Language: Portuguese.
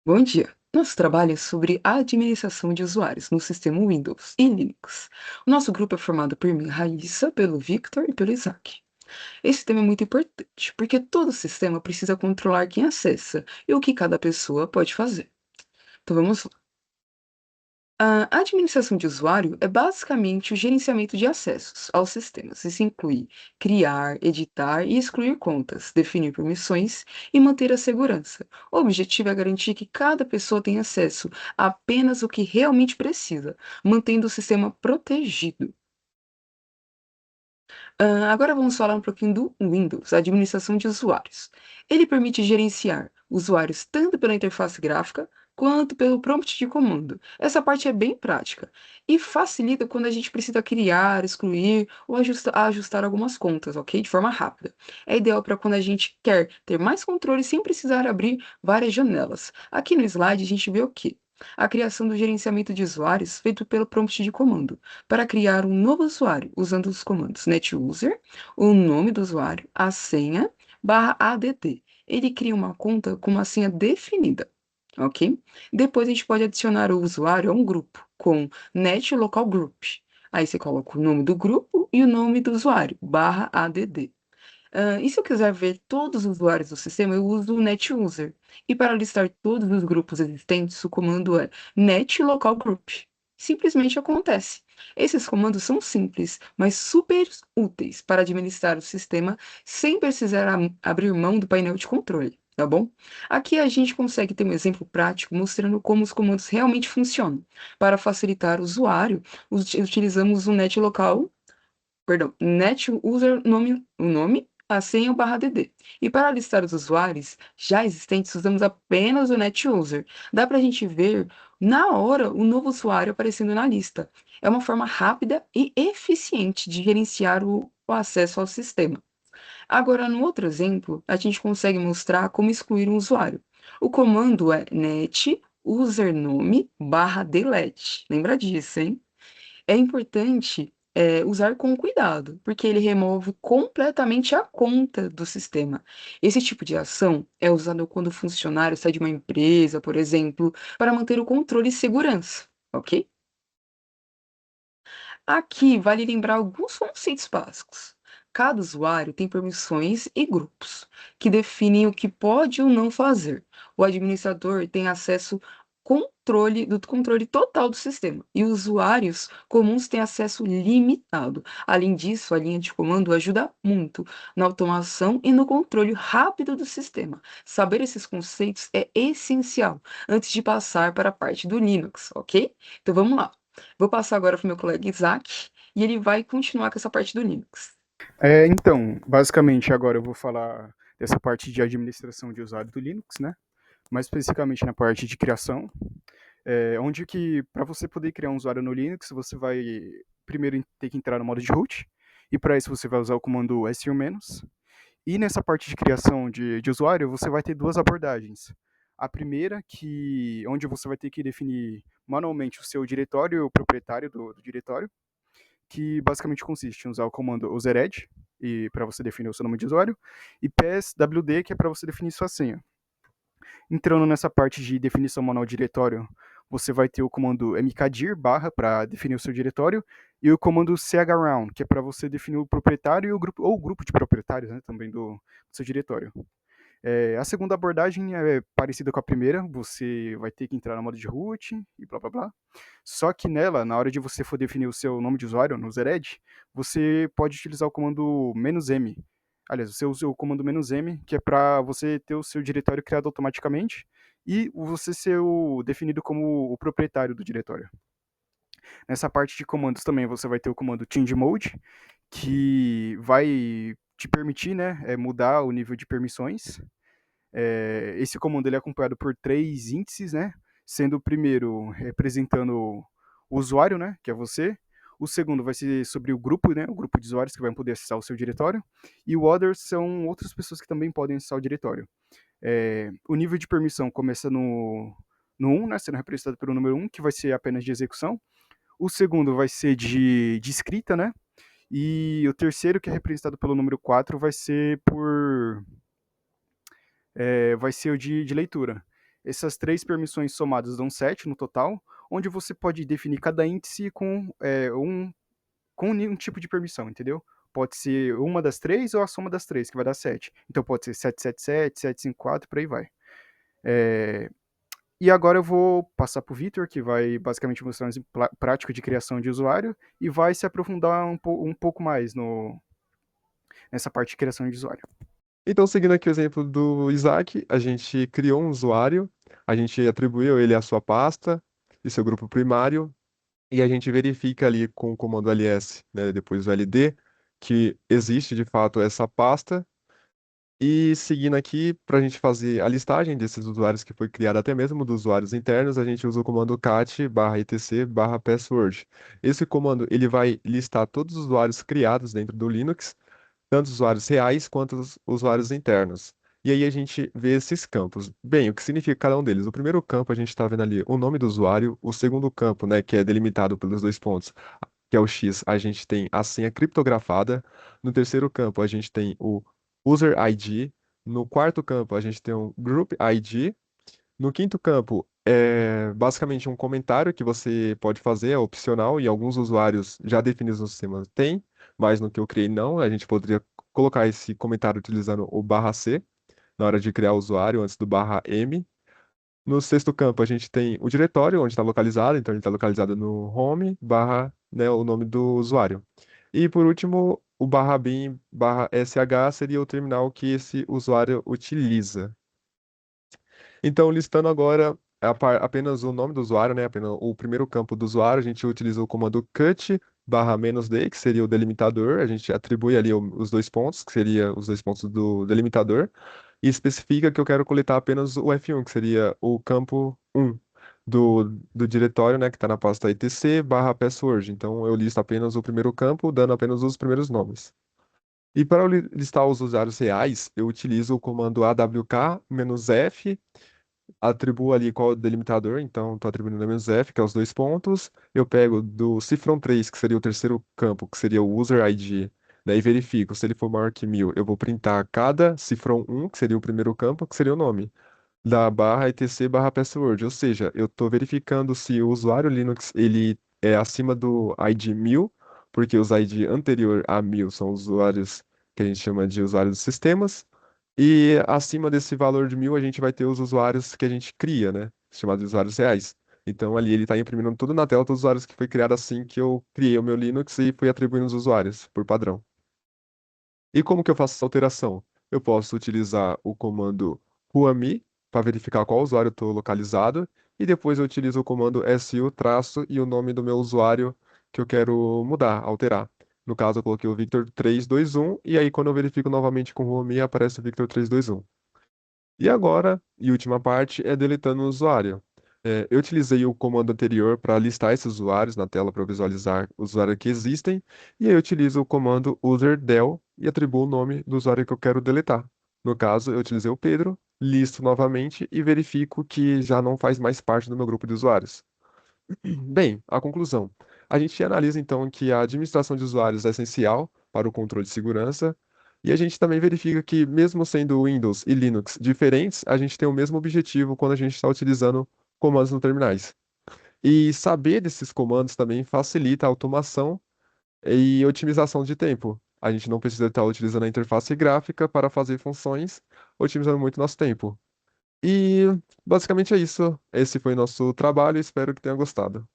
Bom dia! Nosso trabalho é sobre a administração de usuários no sistema Windows e Linux. O nosso grupo é formado por mim, Raíssa, pelo Victor e pelo Isaac. Esse tema é muito importante, porque todo sistema precisa controlar quem acessa e o que cada pessoa pode fazer. Então vamos lá. A administração de usuário é basicamente o gerenciamento de acessos aos sistemas. Isso inclui criar, editar e excluir contas, definir permissões e manter a segurança. O objetivo é garantir que cada pessoa tenha acesso a apenas o que realmente precisa, mantendo o sistema protegido. Agora vamos falar um pouquinho do Windows, a administração de usuários. Ele permite gerenciar usuários tanto pela interface gráfica quanto pelo prompt de comando. Essa parte é bem prática e facilita quando a gente precisa criar, excluir ou ajustar algumas contas, ok? De forma rápida. É ideal para quando a gente quer ter mais controle sem precisar abrir várias janelas. Aqui no slide a gente vê o quê? A criação do gerenciamento de usuários feito pelo prompt de comando para criar um novo usuário usando os comandos netuser, o nome do usuário, a senha, /add. Ele cria uma conta com uma senha definida, ok? Depois a gente pode adicionar o usuário a um grupo com net local group. Aí você coloca o nome do grupo e o nome do usuário, /add. E se eu quiser ver todos os usuários do sistema, eu uso o netuser. E para listar todos os grupos existentes, o comando é net local group. Simplesmente acontece. Esses comandos são simples, mas super úteis para administrar o sistema sem precisar abrir mão do painel de controle, tá bom? Aqui a gente consegue ter um exemplo prático mostrando como os comandos realmente funcionam. Para facilitar o usuário, utilizamos o net local, perdão, net user nome, o nome, a senha, o /dd. E para listar os usuários já existentes, usamos apenas o net user. Dá para a gente ver na hora o novo usuário aparecendo na lista. É uma forma rápida e eficiente de gerenciar o acesso ao sistema. Agora, no outro exemplo, a gente consegue mostrar como excluir um usuário. O comando é net usernome /delete. Lembra disso, hein? É importante, usar com cuidado, porque ele remove completamente a conta do sistema. Esse tipo de ação é usado quando o funcionário sai de uma empresa, por exemplo, para manter o controle e segurança, ok? Aqui vale lembrar alguns conceitos básicos. Cada usuário tem permissões e grupos, que definem o que pode ou não fazer. O administrador tem acesso controle total do sistema, e usuários comuns têm acesso limitado. Além disso, a linha de comando ajuda muito na automação e no controle rápido do sistema. Saber esses conceitos é essencial antes de passar para a parte do Linux, ok? Então vamos lá. Vou passar agora para o meu colega Isaac e ele vai continuar com essa parte do Linux. Então, basicamente agora eu vou falar dessa parte de administração de usuário do Linux, né? Mais especificamente na parte de criação, onde que para você poder criar um usuário no Linux, você vai primeiro ter que entrar no modo de root, e para isso você vai usar o comando su-. E nessa parte de criação de usuário, você vai ter duas abordagens. A primeira, onde você vai ter que definir manualmente o seu diretório e o proprietário do diretório, que basicamente consiste em usar o comando usered e para você definir o seu nome de usuário, e pswd, que é para você definir sua senha. Entrando nessa parte de definição manual de diretório, você vai ter o comando mkdir barra para definir o seu diretório e o comando charound, que é para você definir o proprietário e o grupo, ou o grupo de proprietários, né, também do seu diretório. A segunda abordagem é parecida com a primeira, você vai ter que entrar no modo de root e blá blá blá. Só que nela, na hora de você for definir o seu nome de usuário no Zered, você pode utilizar o comando "-m". Aliás, você usa o comando "-m", que é para você ter o seu diretório criado automaticamente e você ser definido como o proprietário do diretório. Nessa parte de comandos também você vai ter o comando change mode, que vai te permitir, né, mudar o nível de permissões. Esse comando ele é acompanhado por três índices, né? Sendo o primeiro representando o usuário, né? Que é você. O segundo vai ser sobre o grupo, né? O grupo de usuários que vai poder acessar o seu diretório. E o other são outras pessoas que também podem acessar o diretório. O nível de permissão começa no 1, né? Sendo representado pelo número 1, que vai ser apenas de execução. O segundo vai ser de escrita, né? E o terceiro, que é representado pelo número 4, vai ser o de leitura. Essas três permissões somadas dão 7 no total, onde você pode definir cada índice com um tipo de permissão, entendeu? Pode ser uma das três ou a soma das três, que vai dar 7. Então pode ser 777, 754, por aí vai. É, E agora eu vou passar para o Vitor, que vai basicamente mostrar um exemplo prático de criação de usuário e vai se aprofundar um pouco mais nessa parte de criação de usuário. Então, seguindo aqui o exemplo do Isaac, a gente criou um usuário, a gente atribuiu ele à sua pasta e seu grupo primário, e a gente verifica ali com o comando ls, né, depois o ld, que existe de fato essa pasta. E seguindo aqui, para a gente fazer a listagem desses usuários que foi criada até mesmo dos usuários internos, a gente usa o comando cat/etc/password. Esse comando ele vai listar todos os usuários criados dentro do Linux, tanto os usuários reais quanto os usuários internos. E aí a gente vê esses campos. Bem, o que significa cada um deles? O primeiro campo a gente está vendo ali o nome do usuário, o segundo campo, né, que é delimitado pelos dois pontos, que é o X, a gente tem a senha criptografada. No terceiro campo, a gente tem o User ID. No quarto campo, a gente tem o Group ID. No quinto campo, é basicamente um comentário que você pode fazer, é opcional, e alguns usuários já definidos no sistema têm, mas no que eu criei não. A gente poderia colocar esse comentário utilizando o barra C na hora de criar o usuário, antes do barra M. No sexto campo, a gente tem o diretório, onde está localizado, então ele está localizado no home, barra, né, o nome do usuário. E por último, o barra bin, barra sh seria o terminal que esse usuário utiliza. Então, listando agora apenas o nome do usuário, né, apenas o primeiro campo do usuário, a gente utiliza o comando cut barra "-d", que seria o delimitador, a gente atribui ali os dois pontos, que seria os dois pontos do delimitador, e especifica que eu quero coletar apenas o F1, que seria o campo 1 do diretório, né, que está na pasta etc barra password. Então, eu listo apenas o primeiro campo, dando apenas os primeiros nomes. E para eu listar os usuários reais, eu utilizo o comando awk-f, atribuo ali qual é o delimitador, então estou atribuindo menos F, que é os dois pontos. Eu pego do cifrão 3, que seria o terceiro campo, que seria o user ID, daí verifico, se ele for maior que 1000, eu vou printar cada cifrão 1, que seria o primeiro campo, que seria o nome, da barra etc barra password. Ou seja, eu estou verificando se o usuário Linux ele é acima do ID 1000, porque os ID anterior a 1000 são usuários que a gente chama de usuários dos sistemas, e acima desse valor de 1000, a gente vai ter os usuários que a gente cria, né? Chamados de usuários reais. Então ali ele está imprimindo tudo na tela, todos os usuários que foi criado assim que eu criei o meu Linux e fui atribuindo os usuários por padrão. E como que eu faço essa alteração? Eu posso utilizar o comando whoami para verificar qual usuário eu estou localizado, e depois eu utilizo o comando su traço e o nome do meu usuário que eu quero mudar, alterar. No caso, eu coloquei o Victor321, e aí quando eu verifico novamente com o whoami, aparece o Victor321. E agora, e última parte, é deletando o usuário. Eu utilizei o comando anterior para listar esses usuários na tela para eu visualizar os usuários que existem, e aí eu utilizo o comando userdel e atribuo o nome do usuário que eu quero deletar. No caso, eu utilizei o Pedro, listo novamente e verifico que já não faz mais parte do meu grupo de usuários. Bem, a conclusão. A gente analisa então que a administração de usuários é essencial para o controle de segurança, e a gente também verifica que, mesmo sendo Windows e Linux diferentes, a gente tem o mesmo objetivo quando a gente está utilizando comandos no terminais. E saber desses comandos também facilita a automação e otimização de tempo. A gente não precisa estar utilizando a interface gráfica para fazer funções, otimizando muito nosso tempo. E basicamente é isso. Esse foi nosso trabalho, espero que tenha gostado.